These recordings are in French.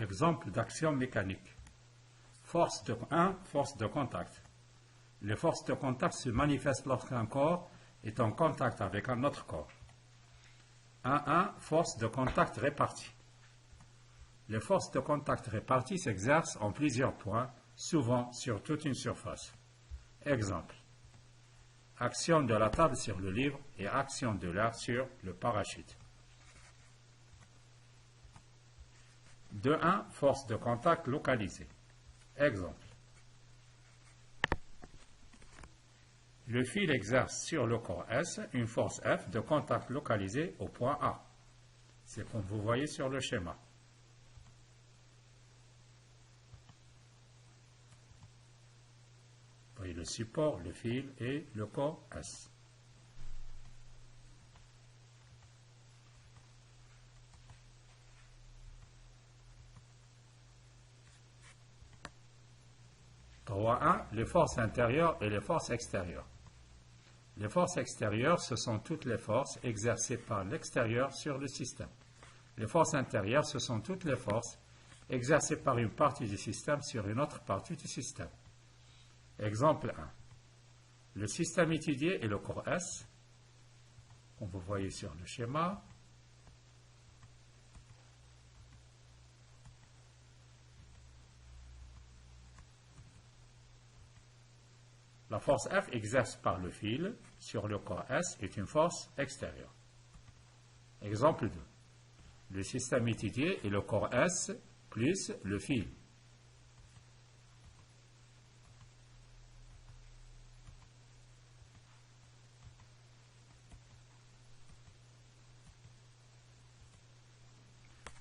Exemple d'action mécanique. Force de contact. Les forces de contact se manifestent lorsqu'un corps est en contact avec un autre corps. 1. Force de contact répartie. Les forces de contact réparties s'exercent en plusieurs points, souvent sur toute une surface. Exemple. Action de la table sur le livre et action de l'air sur le parachute. 2.1. Force de contact localisée. Exemple. Le fil exerce sur le corps S une force F de contact localisée au point A. C'est comme vous voyez sur le schéma. Vous voyez le support, le fil et le corps S. Les forces intérieures et les forces extérieures. Les forces extérieures, ce sont toutes les forces exercées par l'extérieur sur le système. Les forces intérieures, ce sont toutes les forces exercées par une partie du système sur une autre partie du système. Exemple 1. Le système étudié est le corps S, comme vous voyez sur le schéma. La force F exercée par le fil sur le corps S est une force extérieure. Exemple 2. Le système étudié est le corps S plus le fil.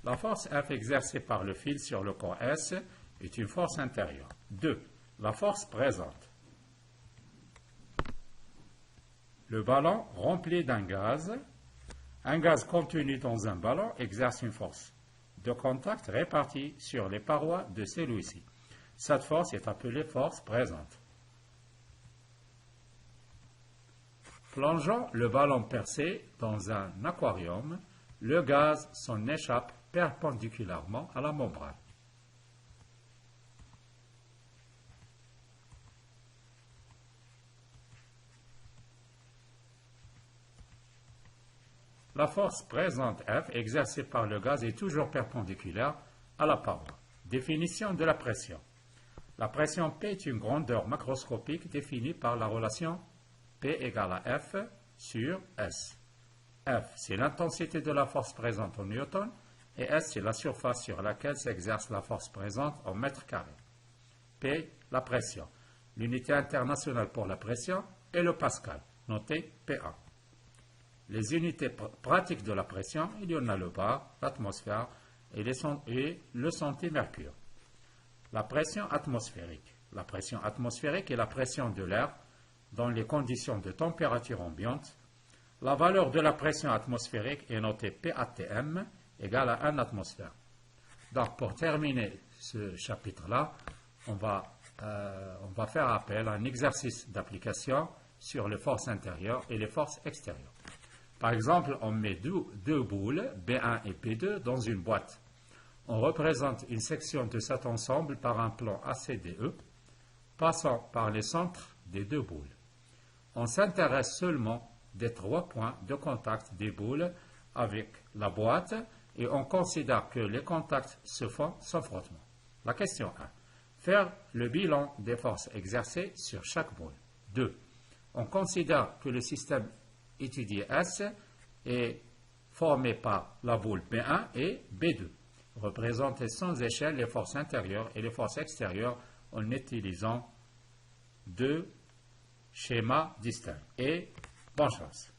La force F exercée par le fil sur le corps S est une force intérieure. 2. La force présente. Le ballon rempli d'un gaz. Un gaz contenu dans un ballon exerce une force de contact répartie sur les parois de celui-ci. Cette force est appelée force présente. Plongeant le ballon percé dans un aquarium, le gaz s'en échappe perpendiculairement à la membrane. La force présente F exercée par le gaz est toujours perpendiculaire à la paroi. Définition de la pression. La pression P est une grandeur macroscopique définie par la relation P égale à F sur S. F, c'est l'intensité de la force présente en newton, et S, c'est la surface sur laquelle s'exerce la force présente en mètres carrés. P, la pression. L'unité internationale pour la pression est le pascal, noté PA. Les unités pratiques de la pression, il y en a le bar, l'atmosphère et le centimètre-cube. La pression atmosphérique. La pression atmosphérique est la pression de l'air dans les conditions de température ambiante. La valeur de la pression atmosphérique est notée PATM égale à 1 atmosphère. Donc pour terminer ce chapitre-là, on va faire appel à un exercice d'application sur les forces intérieures et les forces extérieures. Par exemple, on met deux boules, B1 et B2, dans une boîte. On représente une section de cet ensemble par un plan ACDE, passant par les centres des deux boules. On s'intéresse seulement des 3 points de contact des boules avec la boîte et on considère que les contacts se font sans frottement. La question 1. Faire le bilan des forces exercées sur chaque boule. 2. On considère que le système étudié S est formé par la boule B1 et B2. Représenter sans échelle les forces intérieures et les forces extérieures en utilisant 2 schémas distincts. Et bonne chance.